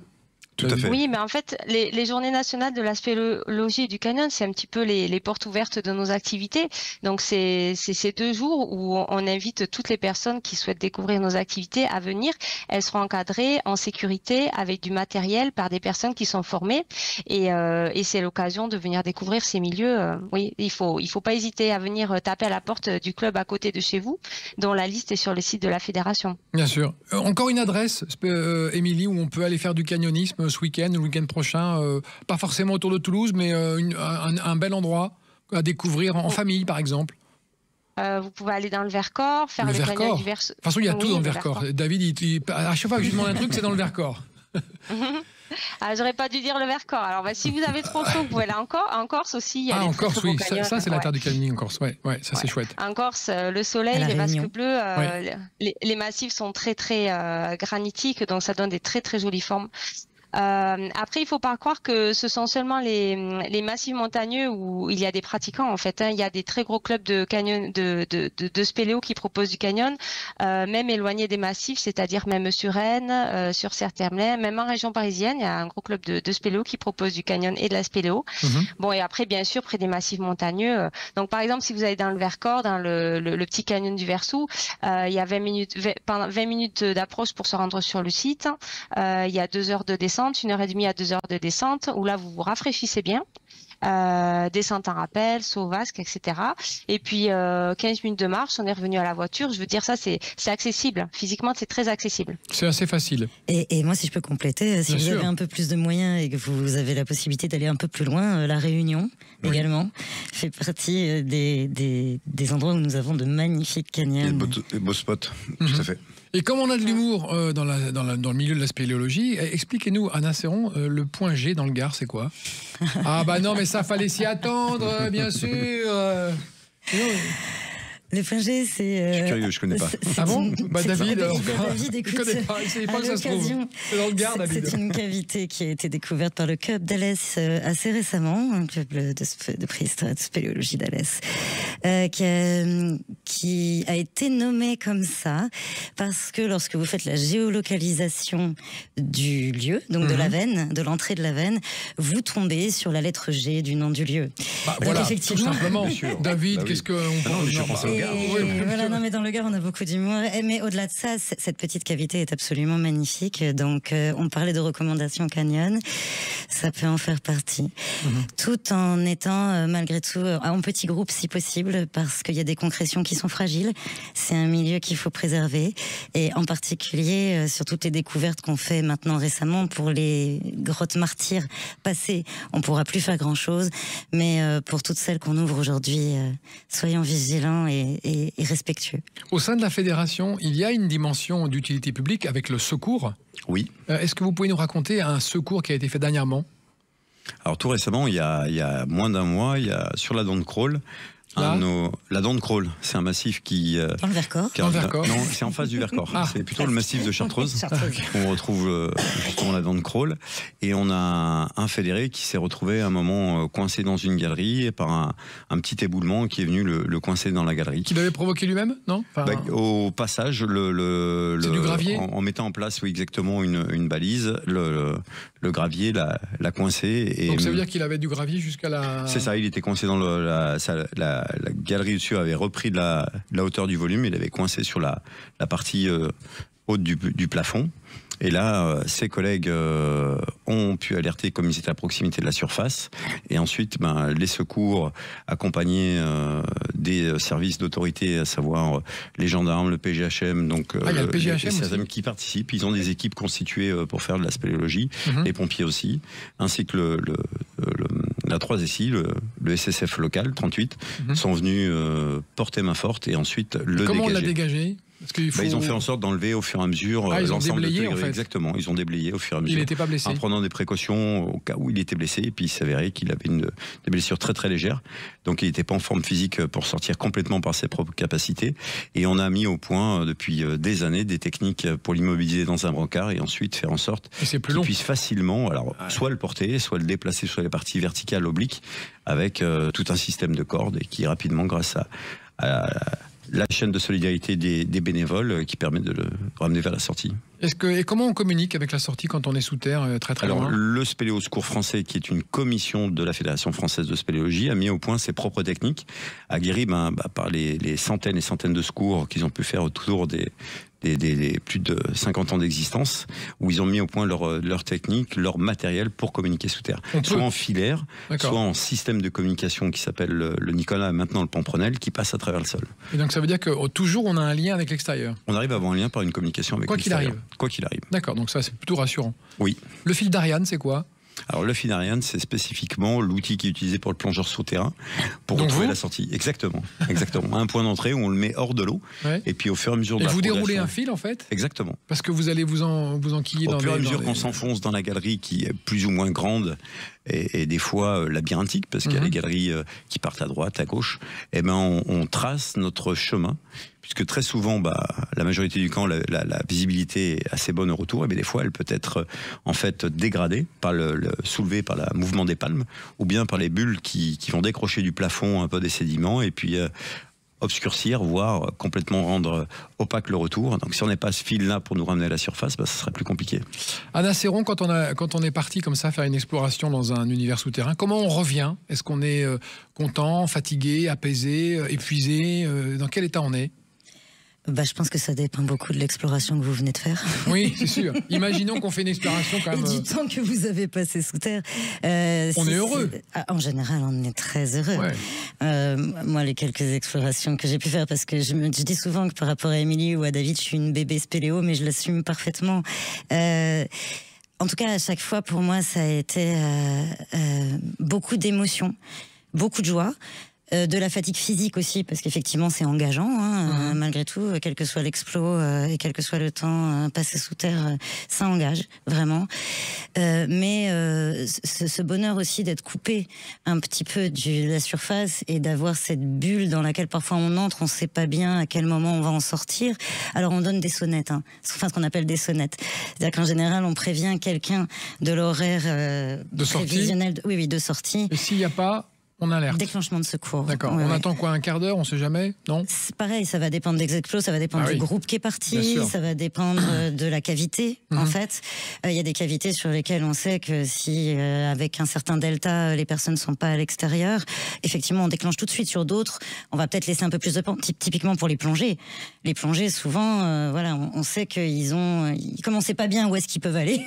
Tout à fait. Oui, mais en fait, les journées nationales de la spéléologie et du canyon, c'est un petit peu les portes ouvertes de nos activités. Donc, c'est ces 2 jours où on invite toutes les personnes qui souhaitent découvrir nos activités à venir. Elles seront encadrées, en sécurité, avec du matériel, par des personnes qui sont formées. Et c'est l'occasion de venir découvrir ces milieux. Oui, il faut pas hésiter à venir taper à la porte du club à côté de chez vous, dont la liste est sur le site de la fédération. Bien sûr. Encore une adresse, Émilie, où on peut aller faire du canyonisme ce week-end, le week-end prochain, pas forcément autour de Toulouse, mais un bel endroit à découvrir en famille, par exemple. Vous pouvez aller dans le Vercors, faire le canyon du Vercors. De toute façon, il y a tout dans le Vercors. Vercors. David, à chaque fois que je lui demande un truc, c'est dans le Vercors. Ah, j'aurais pas dû dire le Vercors. Alors, si vous avez trop chaud, vous pouvez aller en Corse aussi. Il y a en très, Corse, très beaux oui. canyons. Ça, c'est la terre du canyoning en Corse. Ouais, c'est chouette. En Corse, le soleil, les vasques bleues, les massifs sont très, très granitiques. Donc, ça donne des très, très jolies formes. Après, il faut pas croire que ce sont seulement les massifs montagneux où il y a des pratiquants, en fait. Hein. Il y a des très gros clubs de canyon, de spéléo qui proposent du canyon, même éloignés des massifs, c'est-à-dire même sur Rennes, sur Serre-Termelin, même en région parisienne, il y a un gros club de spéléo qui propose du canyon et de la spéléo. Bon, et après, bien sûr, près des massifs montagneux. Donc, par exemple, si vous allez dans le Vercors, dans le petit canyon du Versou, il y a 20 minutes d'approche pour se rendre sur le site. Il y a 2 heures de descente, 1h30 à 2 heures de descente, où là vous vous rafraîchissez bien. Descente en rappel, saut vasque, etc. Et puis 15 minutes de marche, on est revenu à la voiture. Je veux dire, ça c'est accessible. Physiquement, c'est très accessible. C'est assez facile. Et moi, si je peux compléter, si vous avez un peu plus de moyens et que vous avez la possibilité d'aller un peu plus loin, la Réunion également fait partie des endroits où nous avons de magnifiques canyons. Il y a de beaux spots, tout à fait. Et comme on a de l'humour dans le milieu de la spéléologie, expliquez-nous, Anna Serron, le point G dans le Gard, c'est quoi? Ah bah non, mais ça fallait s'y attendre, bien sûr. Le point G, c'est... Je suis curieux, je connais pas. Ah bon? Bah David, écoute, je connais pas, je sais pas que ça se trouve. C'est dans le Gard, David. C'est une cavité qui a été découverte par le club d'Alès assez récemment, un club de préhistoire de spéléologie d'Alès, qui a été nommé comme ça parce que lorsque vous faites la géolocalisation du lieu, donc de la veine, de l'entrée de la veine, vous tombez sur la lettre G du nom du lieu. Bah, voilà, effectivement, tout simplement. David, qu'est-ce qu'on peut je pense au Gard. Voilà, non, mais dans le Gard, on a beaucoup d'humour. Mais au-delà de ça, cette petite cavité est absolument magnifique. Donc, on parlait de recommandations canyon. Ça peut en faire partie. Tout en étant, malgré tout, en petit groupe si possible, parce qu'il y a des concrétions qui sont fragiles. C'est un milieu qu'il faut préserver. Et en particulier, sur toutes les découvertes qu'on fait maintenant récemment pour les grottes martyrs passées, on pourra plus faire grand-chose. Mais pour toutes celles qu'on ouvre aujourd'hui, soyons vigilants et respectueux. Au sein de la fédération, il y a une dimension d'utilité publique avec le secours. Oui. Est-ce que vous pouvez nous raconter un secours qui a été fait dernièrement? Alors tout récemment, il y a moins d'un mois, il y a sur la Dent de Crawl, la Dent de Crawl, c'est un massif qui... Dans le Vercors? Dans le Vercors. Non, c'est en face du Vercors. C'est plutôt le massif de Chartreuse. On retrouve justement la Dent de Crawl. Et on a un fédéré qui s'est retrouvé à un moment coincé dans une galerie et par un petit éboulement qui est venu le coincer dans la galerie. Qui l'avait provoqué lui-même, non? Au passage, c'est du gravier en mettant en place exactement une balise, le gravier l'a coincé. Et donc ça veut dire qu'il avait du gravier jusqu'à la... C'est ça, il était coincé dans la galerie au-dessus avait repris de la hauteur du volume, il avait coincé sur la partie haute du plafond. Et là, ses collègues ont pu alerter comme ils étaient à proximité de la surface. Et ensuite, les secours accompagnés des services d'autorité, à savoir les gendarmes, le PGHM, donc il y a le PGHM les qui participent. Ils ont des équipes constituées pour faire de la spéléologie, les pompiers aussi, ainsi que la 3SI, le SSF local 38, sont venus porter main forte et ensuite le dégager. Comment on l'a dégagé? Ils ont fait en sorte d'enlever au fur et à mesure l'ensemble de tout. En fait. Exactement, ils ont déblayé au fur et à mesure. Il n'était pas blessé. En prenant des précautions au cas où il était blessé, et puis il s'avérait qu'il avait des blessures très très légères. Donc il n'était pas en forme physique pour sortir complètement par ses propres capacités. Et on a mis au point depuis des années des techniques pour l'immobiliser dans un brancard et ensuite faire en sorte qu'il puisse facilement, soit le porter, soit le déplacer sur les parties verticales, obliques, avec tout un système de cordes et qui rapidement, grâce à la chaîne de solidarité des bénévoles qui permet de le ramener vers la sortie. Et comment on communique avec la sortie quand on est sous terre très très loin? Le Spéléo Secours français, qui est une commission de la Fédération française de spéléologie, a mis au point ses propres techniques, aguerries par les centaines et centaines de secours qu'ils ont pu faire autour des plus de 50 ans d'existence, où ils ont mis au point leur technique, leur matériel pour communiquer sous terre. Soit en filaire, soit en système de communication qui s'appelle le Nicolas, maintenant le Pamprenelle, qui passe à travers le sol. Et donc ça veut dire que toujours on a un lien avec l'extérieur? On arrive à avoir un lien par une communication avec l'extérieur. Quoi qu'il arrive. D'accord, donc ça c'est plutôt rassurant. Oui. Le fil d'Ariane, c'est quoi? Alors le fil d'Ariane, c'est spécifiquement l'outil qui est utilisé pour le plongeur souterrain pour retrouver la sortie. Exactement. Un point d'entrée où on le met hors de l'eau, et puis au fur et à mesure de la vous déroulez un fil en fait? Exactement. Parce que vous allez vous enquiller au fur et à mesure qu'on s'enfonce dans la galerie qui est plus ou moins grande et des fois labyrinthique, parce qu'il y a des galeries qui partent à droite, à gauche, et on trace notre chemin. Puisque très souvent, la majorité du temps, la visibilité est assez bonne au retour, et bien des fois, elle peut être en fait dégradée, soulevée par le mouvement des palmes, ou bien par les bulles qui vont décrocher du plafond un peu des sédiments, et puis obscurcir, voire complètement rendre opaque le retour. Donc si on n'est pas ce fil-là pour nous ramener à la surface, ça serait plus compliqué. Anna Serron, quand on est parti comme ça faire une exploration dans un univers souterrain, comment on revient? Est-ce qu'on est content, fatigué, apaisé, épuisé? Dans quel état on est? Je pense que ça dépend beaucoup de l'exploration que vous venez de faire. Oui, c'est sûr. Imaginons qu'on fait une exploration quand même. Et du temps que vous avez passé sous terre. On est heureux. En général, on est très heureux. Ouais. Moi, les quelques explorations que j'ai pu faire, parce que je dis souvent que par rapport à Émilie ou à David, je suis une bébé spéléo, mais je l'assume parfaitement. En tout cas, à chaque fois, pour moi, ça a été beaucoup d'émotions, beaucoup de joie. De la fatigue physique aussi, parce qu'effectivement c'est engageant, malgré tout, quel que soit l'explo et quel que soit le temps passé sous terre, ça engage vraiment. Mais ce bonheur aussi d'être coupé un petit peu de la surface et d'avoir cette bulle dans laquelle parfois on entre, on ne sait pas bien à quel moment on va en sortir. Alors on donne des sonnettes, enfin ce qu'on appelle des sonnettes. C'est-à-dire qu'en général on prévient quelqu'un de l'horaire prévisionnel, de sortie. Et s'il n'y a pas, on alerte. Déclenchement de secours. D'accord. On attend quoi, un quart d'heure? On ne sait jamais? Non? C'est pareil, ça va dépendre des explos, ça va dépendre du groupe qui est parti, ça va dépendre de la cavité, en fait. Il y a des cavités sur lesquelles on sait que si, avec un certain delta, les personnes ne sont pas à l'extérieur, effectivement, on déclenche tout de suite. Sur d'autres, on va peut-être laisser un peu plus de temps, typiquement pour les plongées. Les plongées, souvent, on sait qu'ils commençaient pas bien où est-ce qu'ils peuvent aller.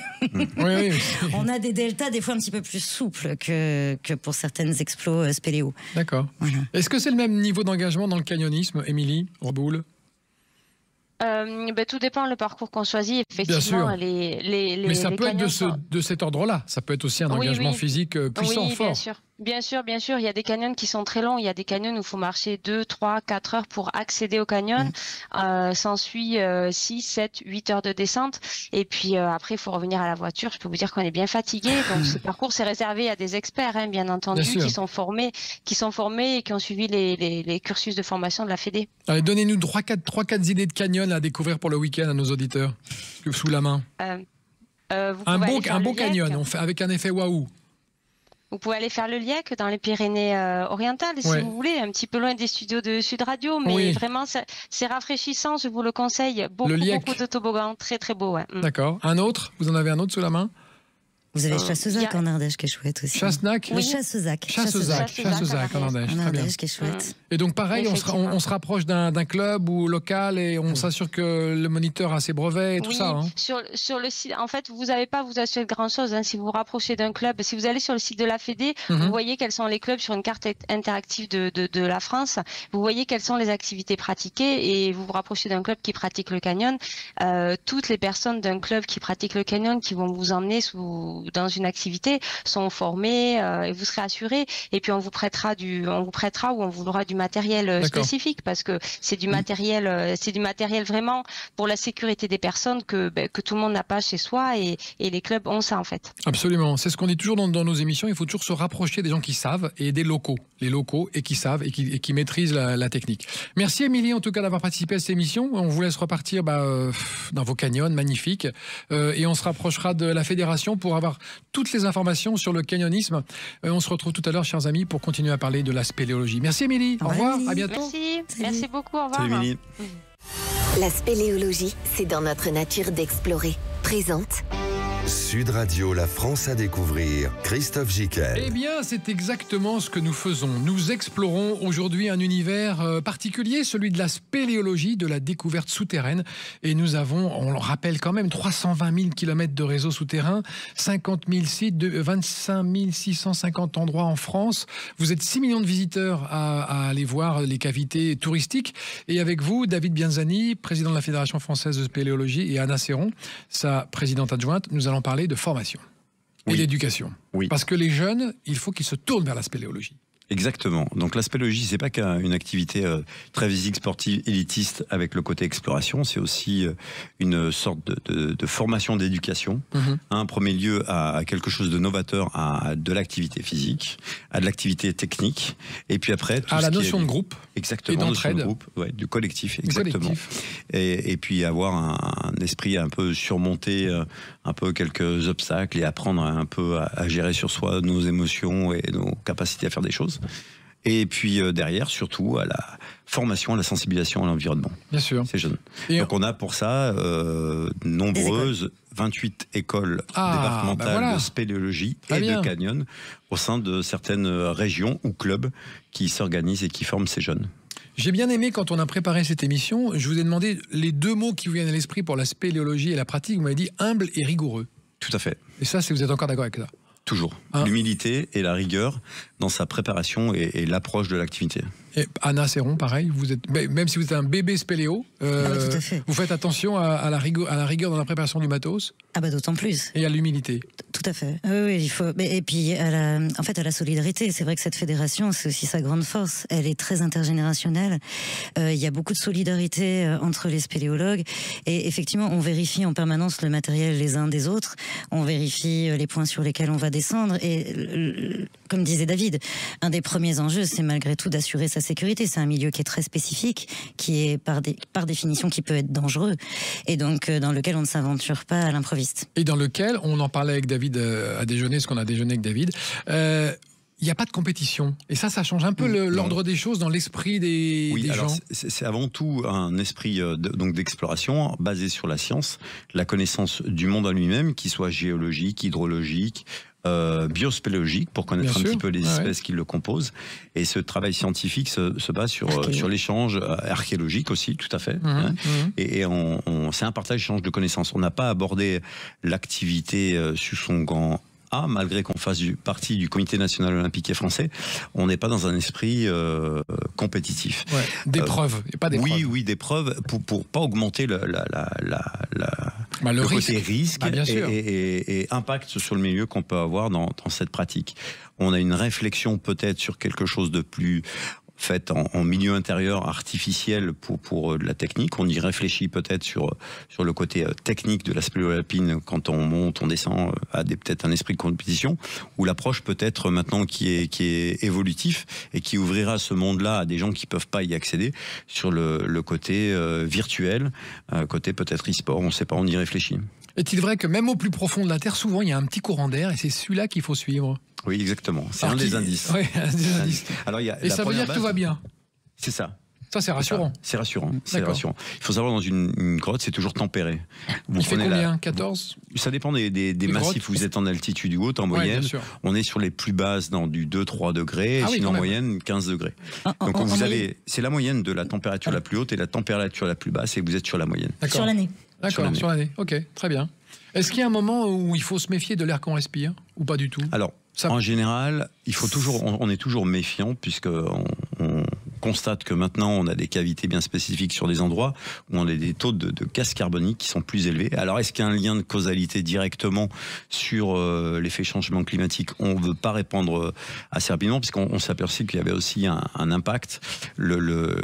On a des deltas, des fois, un petit peu plus souples que pour certaines explos spéléo. D'accord. Voilà. Est-ce que c'est le même niveau d'engagement dans le canyonisme, Émilie Reboul? Tout dépend le parcours qu'on choisit. Effectivement, mais ça peut être de cet ordre-là. Ça peut être aussi un engagement physique puissant, fort. Bien sûr. Il y a des canyons qui sont très longs. Il y a des canyons où il faut marcher 2, 3, 4 heures pour accéder au canyon. S'ensuit 6, 7, 8 heures de descente. Et puis après, il faut revenir à la voiture. Je peux vous dire qu'on est bien fatigué. Donc ce parcours, c'est réservé à des experts, bien entendu, qui sont formés et qui ont suivi les cursus de formation de la Fédé. Allez, donnez-nous 3-4 idées de canyons à découvrir pour le week-end à nos auditeurs. Sous la main. Un bon canyon, avec un effet waouh. Vous pouvez aller faire le Liec dans les Pyrénées orientales, si vous voulez, un petit peu loin des studios de Sud Radio, mais vraiment, c'est rafraîchissant, je vous le conseille. Beaucoup de toboggans, très très beau. D'accord. Un autre? Vous en avez un autre sous la main? Vous avez Chassezac en Ardèche qui est chouette aussi. Chassenac Oui, Chassezac. Chassezac en Ardèche. En Très bien. Ardèche qui est chouette. Et donc pareil, on se rapproche d'un club ou local et on s'assure que le moniteur a ses brevets et tout ça. Hein. Sur le site, en fait, vous n'avez pas à vous assurer de grand-chose. Hein. Si vous vous rapprochez d'un club, si vous allez sur le site de la Fédé, vous voyez quels sont les clubs sur une carte interactive de la France. Vous voyez quelles sont les activités pratiquées et vous vous rapprochez d'un club qui pratique le canyon. Toutes les personnes d'un club qui pratique le canyon qui vont vous emmener dans une activité sont formées et vous serez assurés. Et puis on vous prêtera ou on vous louera du matériel spécifique parce que c'est du matériel, vraiment pour la sécurité des personnes que tout le monde n'a pas chez soi et les clubs ont ça en fait. Absolument. C'est ce qu'on dit toujours dans nos émissions. Il faut toujours se rapprocher des gens qui savent et des locaux. Les locaux et qui savent et qui maîtrisent la technique. Merci Émilie en tout cas d'avoir participé à cette émission. On vous laisse repartir dans vos canyons magnifiques et on se rapprochera de la fédération pour avoir toutes les informations sur le canyonisme. On se retrouve tout à l'heure, chers amis, pour continuer à parler de la spéléologie. Merci Émilie. Au revoir. À bientôt. Merci beaucoup. Au revoir. Salut Émilie. La spéléologie, c'est dans notre nature d'explorer. Présente Sud Radio, la France à découvrir. Christophe Gicquel. Eh bien, c'est exactement ce que nous faisons. Nous explorons aujourd'hui un univers particulier, celui de la spéléologie, de la découverte souterraine. Et nous avons, on le rappelle quand même, 320 000 km de réseau souterrain, 50 000 sites, 25 650 endroits en France. Vous êtes 6 millions de visiteurs à aller voir les cavités touristiques. Et avec vous, David Bianzani, président de la Fédération française de spéléologie, et Anna Serron, sa présidente adjointe. Nous allons parler de formation et d'éducation. Oui. Parce que les jeunes, il faut qu'ils se tournent vers la spéléologie. Exactement. Donc la spéléologie, c'est pas qu'une activité très physique, sportive, élitiste avec le côté exploration, c'est aussi une sorte de formation d'éducation. À un premier lieu, à quelque chose de novateur, à de l'activité physique, à de l'activité technique, et puis après tout à ce la qui notion est... de groupe. Exactement, et d'entraide. de groupe, du collectif, exactement. Et puis avoir un esprit un peu surmonter un peu quelques obstacles et apprendre un peu à gérer sur soi nos émotions et nos capacités à faire des choses. Et puis derrière, surtout, à la formation, à la sensibilisation à l'environnement. Bien sûr. C'est jeune. Et donc on a pour ça nombreuses 28 écoles départementales de spéléologie et de canyon au sein de certaines régions ou clubs qui s'organisent et qui forment ces jeunes. J'ai bien aimé quand on a préparé cette émission, je vous ai demandé les deux mots qui vous viennent à l'esprit pour la spéléologie et la pratique. Vous m'avez dit humble et rigoureux. Tout à fait. Et ça, si vous êtes encore d'accord avec ça. Toujours. L'humilité et la rigueur dans sa préparation et l'approche de l'activité. Et Anna Serron, pareil, vous êtes, même si vous êtes un bébé spéléo, tout à fait. vous faites attention à la rigueur dans la préparation du matos. Ah bah d'autant plus. Et à l'humilité. Tout à fait. Oui, il faut. Et puis à la solidarité. C'est vrai que cette fédération, c'est aussi sa grande force. Elle est très intergénérationnelle. Il y a beaucoup de solidarité entre les spéléologues. Et effectivement, on vérifie en permanence le matériel les uns des autres. On vérifie les points sur lesquels on va descendre. Et comme disait David, un des premiers enjeux, c'est malgré tout d'assurer sa sécurité. C'est un milieu qui est très spécifique, qui est par définition qui peut être dangereux, et donc dans lequel on ne s'aventure pas à l'improviste. Et dans lequel, on en parlait avec David à déjeuner, parce qu'on a déjeuné avec David, il n'y a pas de compétition. Et ça change un peu l'ordre des choses dans l'esprit des gens. C'est avant tout un esprit d'exploration basé sur la science, la connaissance du monde en lui-même, qu'il soit géologique, hydrologique, biospéléologique, pour connaître un petit peu les espèces qui le composent. Et ce travail scientifique se base sur l'échange archéologique aussi, tout à fait. Et c'est un partage-échange de connaissances. On n'a pas abordé l'activité sous son grand malgré qu'on fasse partie du Comité national olympique et français, on n'est pas dans un esprit compétitif. D'épreuves, et pas d'épreuves. Oui, d'épreuves, pour pas augmenter le côté risque et impact sur le milieu qu'on peut avoir dans cette pratique. On a une réflexion peut-être sur quelque chose de plus faite en milieu intérieur artificiel pour de la technique. On y réfléchit peut-être sur le côté technique de la spéléologie alpine quand on monte, on descend, à peut-être un esprit de compétition, ou l'approche peut-être maintenant qui est évolutif et qui ouvrira ce monde-là à des gens qui peuvent pas y accéder sur le côté virtuel, côté peut-être e-sport, on ne sait pas, on y réfléchit. Est-il vrai que même au plus profond de la Terre, souvent il y a un petit courant d'air et c'est celui-là qu'il faut suivre? Oui, exactement. C'est un des indices. Oui, un des indices. Alors, et ça veut dire que tout va bien. C'est ça. Ça, c'est rassurant. C'est rassurant. C'est D'accord. rassurant. Il faut savoir, dans une grotte, c'est toujours tempéré. Vous Il fait prenez combien 14 Ça dépend des massifs. grottes. Vous êtes en altitude ou haute, en Ouais, moyenne. bien sûr. On est sur les plus basses, dans du 2-3 degrés. Ah oui, sinon, quand en même. moyenne, 15 degrés. Donc, vous avez, c'est la moyenne de la température la plus haute et la température la plus basse, et vous êtes sur la moyenne. D'accord. Sur l'année. D'accord, sur l'année. Ok, très bien. Est-ce qu'il y a un moment où il faut se méfier de l'air qu'on respire ou pas du tout? Alors, Ça- en général, il faut toujours, on est toujours méfiant, puisque on constate que maintenant on a des cavités bien spécifiques sur des endroits où on a des taux de gaz carbonique qui sont plus élevés. Alors, est-ce qu'il y a un lien de causalité directement sur l'effet changement climatique? On ne veut pas répondre assez rapidement, puisqu'on s'est aperçu qu'il y avait aussi un impact. Le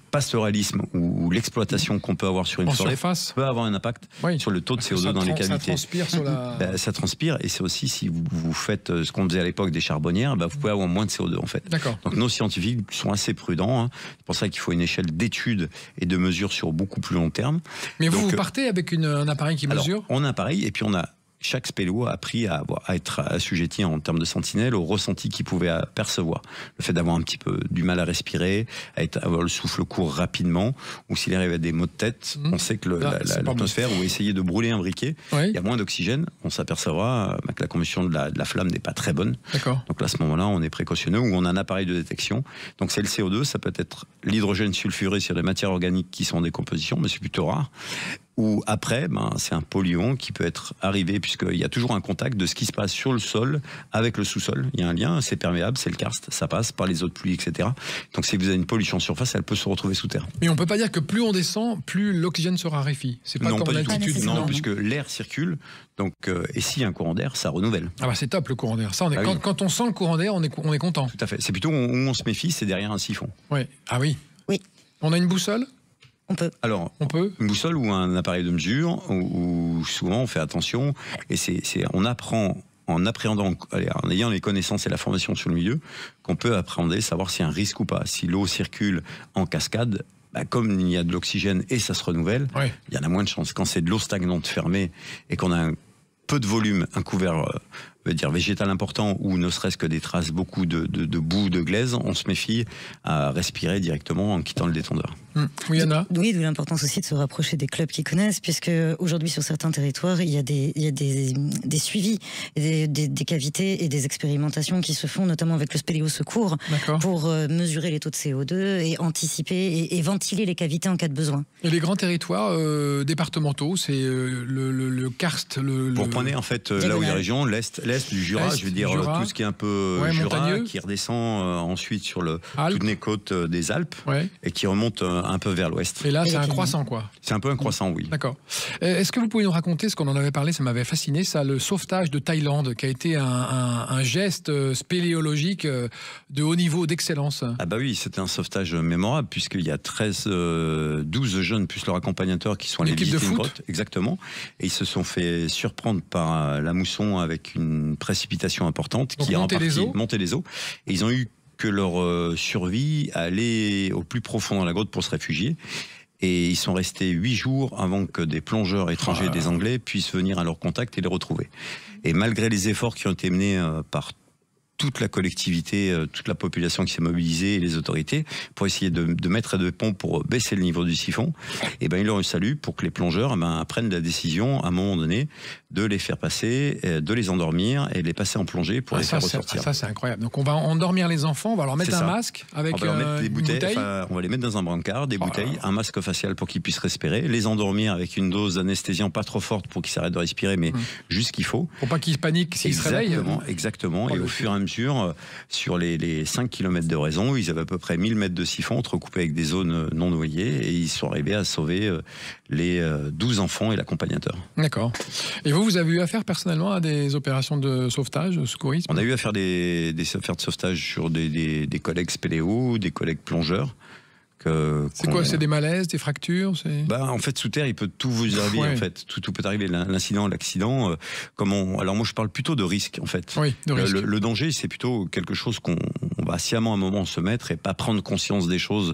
pastoralisme ou l'exploitation qu'on peut avoir sur une En forêt surface. peut avoir un impact Oui. sur le taux de Parce que CO2 ça dans les ça cavités. transpire sur la... Ben, ça transpire, et c'est aussi, si vous faites ce qu'on faisait à l'époque des charbonnières, ben, vous pouvez avoir moins de CO2 en fait. D'accord. Donc nos scientifiques sont assez prudents, hein. C'est pour ça qu'il faut une échelle d'études et de mesures sur beaucoup plus long terme. Mais vous, Donc, vous partez avec un appareil qui Alors, mesure? on a un appareil, et puis chaque spéléo a appris à être assujetti en termes de sentinelle au ressenti qu'il pouvait percevoir. Le fait d'avoir un petit peu du mal à respirer, avoir le souffle court rapidement, ou s'il arrive à des maux de tête, on sait que c'est pas l'atmosphère, ou essayer de brûler un briquet, Oui. il y a moins d'oxygène, on s'apercevra que la combustion de la flamme n'est pas très bonne. D'accord. Donc là, à ce moment-là, on est précautionneux, ou on a un appareil de détection. Donc c'est le CO2, ça peut être l'hydrogène sulfuré sur des matières organiques qui sont en décomposition, mais c'est plutôt rare. Ou après, c'est un polluant qui peut être arrivé, puisqu'il y a toujours un contact de ce qui se passe sur le sol avec le sous-sol. Il y a un lien, c'est perméable, c'est le karst, ça passe par les eaux de pluie, etc. Donc si vous avez une pollution en surface, elle peut se retrouver sous terre. Mais on peut pas dire que plus on descend, plus l'oxygène se raréfie. C'est pas Non, comme pas du tout. l'altitude. Non, Non. puisque l'air circule, donc, et s'il y a un courant d'air, ça renouvelle. Ah bah c'est top le courant d'air. Ça, Ah oui. quand on sent le courant d'air, on est content. Tout à fait. C'est plutôt où on se méfie, c'est derrière un siphon. Oui. Ah oui. Oui. On a une boussole? On peut. Alors, On peut? une boussole ou un appareil de mesure, où souvent on fait attention, et on apprend en appréhendant, en ayant les connaissances et la formation sur le milieu, qu'on peut appréhender, savoir s'il y a un risque ou pas. Si l'eau circule en cascade, comme il y a de l'oxygène et ça se renouvelle, Oui. il y en a moins de chances. Quand c'est de l'eau stagnante fermée et qu'on a un peu de volume, un couvert végétal important, ou ne serait-ce que des traces, beaucoup de boue, de glaise, on se méfie à respirer directement en quittant le détendeur. Oui, Anna? Oui, d'où l'importance aussi de se rapprocher des clubs qui connaissent, puisque aujourd'hui sur certains territoires, il y a des suivis, et des cavités et des expérimentations qui se font, notamment avec le Spéléo Secours, D'accord. pour mesurer les taux de CO2 et anticiper et ventiler les cavités en cas de besoin. Et les grands territoires départementaux, c'est le karst, Pour prendre en fait là où il y a Diagonale. la région, l'est du Jura, L'est je veux dire du Jura. tout ce qui est un peu Ouais, Jura, montagneux. qui redescend ensuite sur Alpes. toutes les côtes des Alpes, Ouais. et qui remonte un peu vers l'ouest. Et là, Et c'est les un Pyrénées. croissant, quoi. C'est un peu un croissant, oui. D'accord. Est-ce que vous pouvez nous raconter ce qu'on en avait parlé, ça m'avait fasciné, ça, le sauvetage de Thaïlande, qui a été un geste spéléologique de haut niveau, d'excellence? Ah bah oui, c'était un sauvetage mémorable, puisqu'il y a 12 jeunes plus leur accompagnateur qui sont allés L'équipe de visiter une foot. grotte, exactement, et ils se sont fait surprendre par la mousson avec une précipitation importante Donc qui a en monter les partie eaux. monté les eaux, et ils ont eu que leur survie à aller au plus profond dans la grotte pour se réfugier. Et ils sont restés 8 jours avant que des plongeurs étrangers, des Anglais, puissent venir à leur contact et les retrouver. Et malgré les efforts qui ont été menés par toute la collectivité, toute la population qui s'est mobilisée et les autorités pour essayer de mettre des ponts pour baisser le niveau du siphon, et ben il leur a fallu pour que les plongeurs prennent la décision à un moment donné de les faire passer, de les endormir et de les passer en plongée pour les faire ressortir. Ça, c'est incroyable. Donc, on va endormir les enfants, on va leur mettre C'est un ça. masque avec On va leur mettre des une bouteilles, bouteille. on va les mettre dans un brancard, des bouteilles, un masque facial pour qu'ils puissent respirer, les endormir avec une dose d'anesthésiant pas trop forte pour qu'ils s'arrêtent de respirer, mais juste ce qu'il faut. Pour pas qu'ils paniquent s'ils se réveillent. Exactement. Oh, Et le au fur et à mesure, sur les 5 km de raison, ils avaient à peu près 1000 mètres de siphon entrecoupés avec des zones non noyées, et ils sont arrivés à sauver les 12 enfants et l'accompagnateur. D'accord. Et vous avez eu affaire personnellement à des opérations de sauvetage, de secourisme? On a eu à faire des affaires de sauvetage sur des collègues spéléo, des collègues plongeurs. C'est quoi? C'est des malaises, des fractures? En fait, sous terre, il peut tout vous arriver. Ouais. En fait, tout peut arriver. L'incident, l'accident. Alors moi, je parle plutôt de risque, en fait. Oui, de risque. Le danger, c'est plutôt quelque chose qu'on va sciemment à un moment se mettre et pas prendre conscience des choses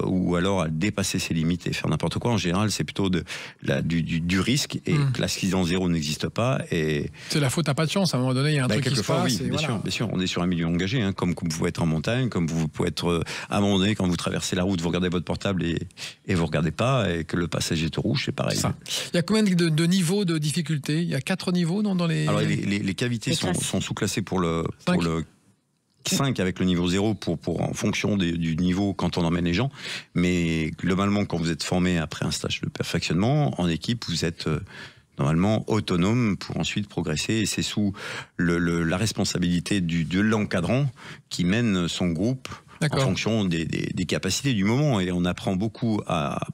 ou alors à dépasser ses limites et faire n'importe quoi. En général, c'est plutôt du risque et que l'accident zéro n'existe pas. Et c'est la faute à pas de chance. À un moment donné, il y a un truc qui se passe. Oui, bien sûr. On est sur un milieu engagé, hein, comme vous pouvez être en montagne, comme vous pouvez être à un moment donné quand vous traversez la route, vous regardez votre portable et vous regardez pas et que le passager est au rouge, c'est pareil. Ça. Il y a combien de niveaux de difficulté? Il y a 4 niveaux dans les. Alors les cavités sont sous-classées pour le 5 avec le niveau 0 en fonction du niveau quand on emmène les gens. Mais globalement, quand vous êtes formé après un stage de perfectionnement, en équipe, vous êtes normalement autonome pour ensuite progresser. Et c'est sous la responsabilité de l'encadrant qui mène son groupe en fonction des capacités du moment. Et on apprend beaucoup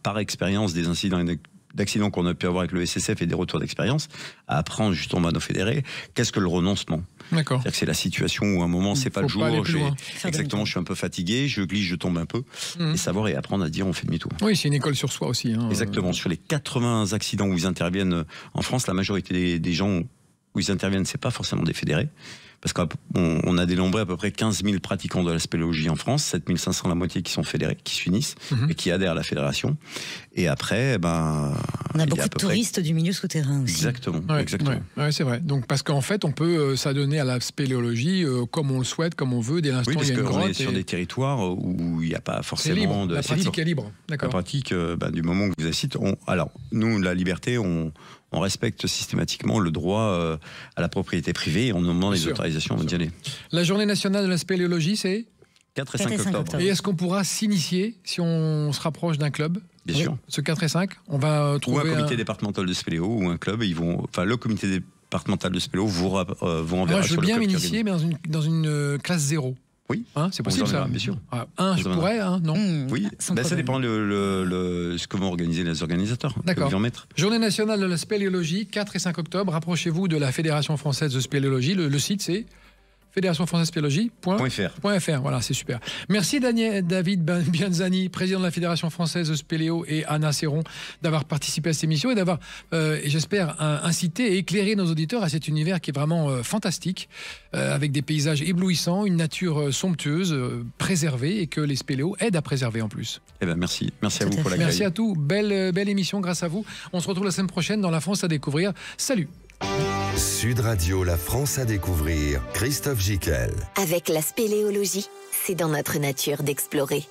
par expérience des incidents et d'accidents qu'on a pu avoir avec le SSF et des retours d'expérience, à apprendre justement à nos fédérés qu'est-ce que le renoncement. D'accord. C'est-à-dire que c'est la situation où à un moment c'est pas le jour, exactement, je suis un peu fatigué, je glisse, je tombe un peu, et savoir et apprendre à dire on fait demi-tour. Oui, c'est une école sur soi aussi. Hein. Exactement. Sur les 80 accidents où ils interviennent en France, la majorité des gens où ils interviennent, c'est pas forcément des fédérés. Parce qu'on a dénombré à peu près 15 000 pratiquants de la spéléologie en France, 7 500 la moitié qui sont fédérés, qui s'unissent et qui adhèrent à la fédération. Et après, on a beaucoup de touristes du milieu souterrain aussi. Exactement. Ouais, c'est vrai. Donc parce qu'en fait, on peut s'adonner à la spéléologie comme on le souhaite, comme on veut, dès l'instant où il y a une grotte. On est sur des territoires où il n'y a pas forcément la pratique est libre. La pratique, du moment que vous assistez. Alors, nous, la liberté, on respecte systématiquement le droit à la propriété privée et on nous demande les autorisations d'y aller. La journée nationale de la spéléologie, c'est 4 et 5 octobre. Et est-ce qu'on pourra s'initier si on se rapproche d'un club? Bien sûr. Ce 4 et 5, on va trouver ou un comité départemental de spéléo ou un club. Le comité départemental de spéléo vous enverra. Moi, je veux bien m'initier, mais dans une classe 0. Oui, c'est possible ça. Bien sûr. 1, je pourrais, non. Oui, ça dépend de ce que vont organiser les organisateurs. D'accord. Mettre. Journée nationale de la spéléologie, 4 et 5 octobre. Rapprochez-vous de la Fédération française de spéléologie. Le site, c'est fédérationfrançaisespéléologie.fr. Voilà, c'est super. Merci David Bianzani, président de la Fédération française de spéléo, et Anna Serron d'avoir participé à cette émission et d'avoir, j'espère, incité et éclairé nos auditeurs à cet univers qui est vraiment fantastique, avec des paysages éblouissants, une nature somptueuse, préservée, et que les spéléos aident à préserver en plus. Merci à vous pour l'accueil. Merci à tous. Belle émission grâce à vous. On se retrouve la semaine prochaine dans La France à découvrir. Salut. Sud Radio, La France à découvrir, Christophe Gickel. Avec la spéléologie, c'est dans notre nature d'explorer.